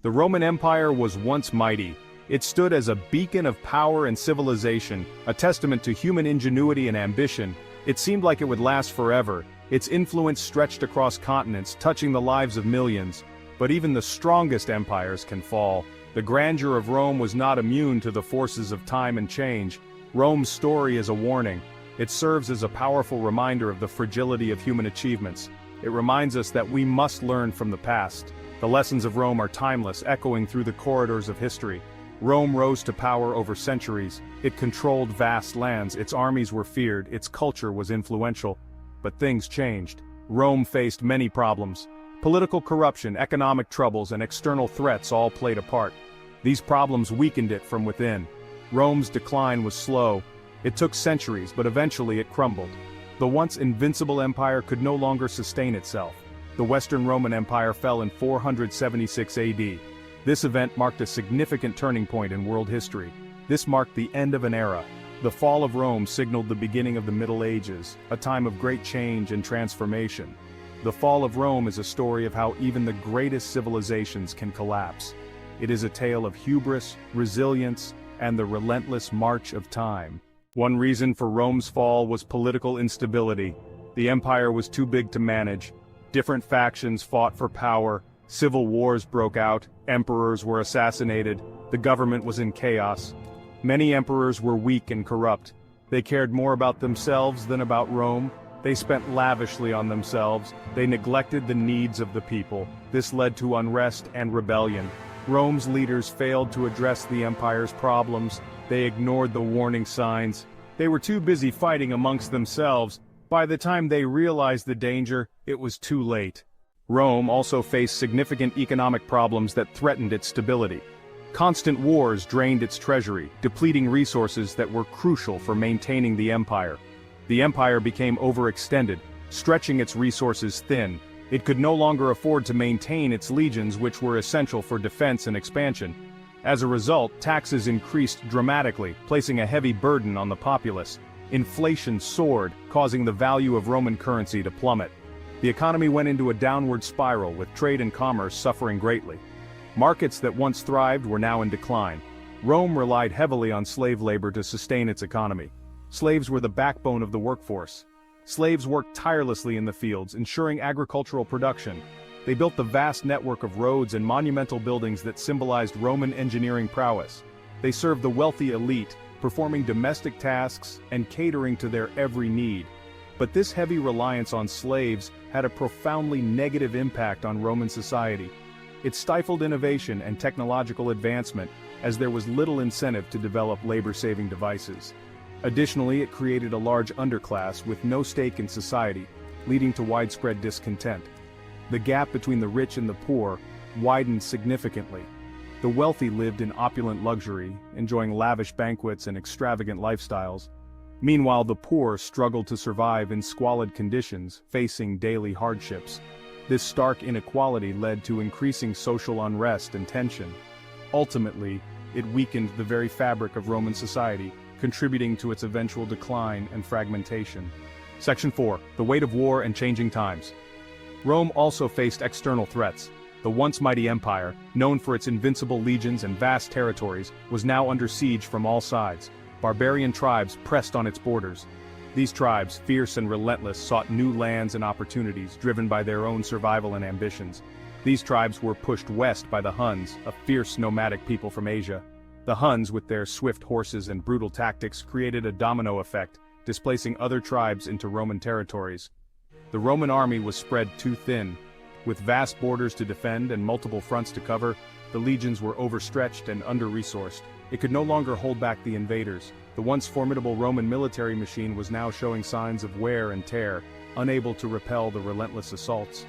The Roman Empire was once mighty. It stood as a beacon of power and civilization, a testament to human ingenuity and ambition. It seemed like it would last forever. Its influence stretched across continents, touching the lives of millions. But even the strongest empires can fall. The grandeur of Rome was not immune to the forces of time and change. Rome's story is a warning. It serves as a powerful reminder of the fragility of human achievements. It reminds us that we must learn from the past. The lessons of Rome are timeless, echoing through the corridors of history. Rome rose to power over centuries. It controlled vast lands, its armies were feared, its culture was influential. But things changed. Rome faced many problems. Political corruption, economic troubles, and external threats all played a part. These problems weakened it from within. Rome's decline was slow. It took centuries, but eventually it crumbled. The once invincible empire could no longer sustain itself. The Western Roman Empire fell in 476 AD. This event marked a significant turning point in world history. This marked the end of an era. The fall of Rome signaled the beginning of the Middle Ages, a time of great change and transformation. The fall of Rome is a story of how even the greatest civilizations can collapse. It is a tale of hubris, resilience, and the relentless march of time. One reason for Rome's fall was political instability. The empire was too big to manage. Different factions fought for power, civil wars broke out, emperors were assassinated, the government was in chaos. Many emperors were weak and corrupt. They cared more about themselves than about Rome. They spent lavishly on themselves. They neglected the needs of the people. This led to unrest and rebellion. Rome's leaders failed to address the empire's problems. They ignored the warning signs. They were too busy fighting amongst themselves. By the time they realized the danger, it was too late. Rome also faced significant economic problems that threatened its stability. Constant wars drained its treasury, depleting resources that were crucial for maintaining the empire. The empire became overextended, stretching its resources thin. It could no longer afford to maintain its legions, which were essential for defense and expansion. As a result, taxes increased dramatically, placing a heavy burden on the populace. Inflation soared, causing the value of Roman currency to plummet. The economy went into a downward spiral, with trade and commerce suffering greatly. Markets that once thrived were now in decline. Rome relied heavily on slave labor to sustain its economy. Slaves were the backbone of the workforce. Slaves worked tirelessly in the fields, ensuring agricultural production. They built the vast network of roads and monumental buildings that symbolized Roman engineering prowess. They served the wealthy elite, performing domestic tasks and catering to their every need. But this heavy reliance on slaves had a profoundly negative impact on Roman society. It stifled innovation and technological advancement, as there was little incentive to develop labor-saving devices. Additionally, it created a large underclass with no stake in society, leading to widespread discontent. The gap between the rich and the poor widened significantly. The wealthy lived in opulent luxury, enjoying lavish banquets and extravagant lifestyles. Meanwhile, the poor struggled to survive in squalid conditions, facing daily hardships. This stark inequality led to increasing social unrest and tension. Ultimately, it weakened the very fabric of Roman society, contributing to its eventual decline and fragmentation. Section 4. The weight of war and changing times. Rome also faced external threats. The once mighty empire, known for its invincible legions and vast territories, was now under siege from all sides. Barbarian tribes pressed on its borders. These tribes, fierce and relentless, sought new lands and opportunities, driven by their own survival and ambitions. These tribes were pushed west by the Huns, a fierce nomadic people from Asia. The Huns, with their swift horses and brutal tactics, created a domino effect, displacing other tribes into Roman territories. The Roman army was spread too thin. With vast borders to defend and multiple fronts to cover, the legions were overstretched and under-resourced. It could no longer hold back the invaders. The once formidable Roman military machine was now showing signs of wear and tear, unable to repel the relentless assaults.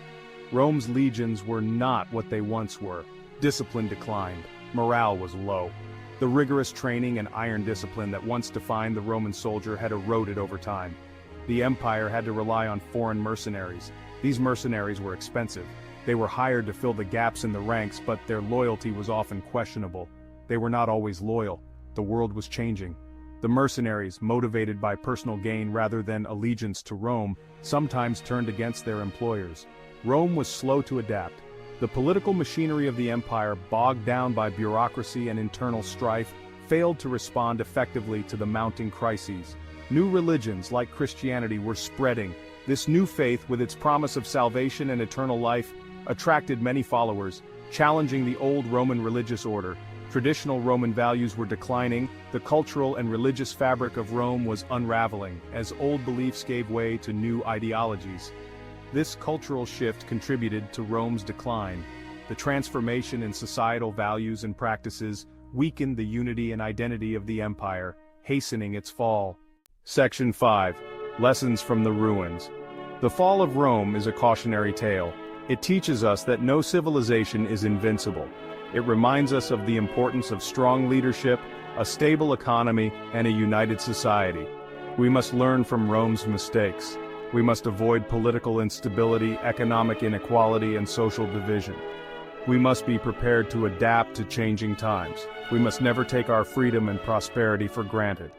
Rome's legions were not what they once were. Discipline declined. Morale was low. The rigorous training and iron discipline that once defined the Roman soldier had eroded over time. The empire had to rely on foreign mercenaries. These mercenaries were expensive. They were hired to fill the gaps in the ranks, but their loyalty was often questionable. They were not always loyal. The world was changing. The mercenaries, motivated by personal gain rather than allegiance to Rome, sometimes turned against their employers. Rome was slow to adapt. The political machinery of the empire, bogged down by bureaucracy and internal strife, failed to respond effectively to the mounting crises. New religions, like Christianity, were spreading. This new faith, with its promise of salvation and eternal life, attracted many followers, challenging the old Roman religious order. Traditional Roman values were declining, the cultural and religious fabric of Rome was unraveling, as old beliefs gave way to new ideologies. This cultural shift contributed to Rome's decline. The transformation in societal values and practices weakened the unity and identity of the empire, hastening its fall. Section 5. Lessons from the Ruins. The fall of Rome is a cautionary tale. It teaches us that no civilization is invincible. It reminds us of the importance of strong leadership, a stable economy, and a united society. We must learn from Rome's mistakes. We must avoid political instability, economic inequality, and social division. We must be prepared to adapt to changing times. We must never take our freedom and prosperity for granted.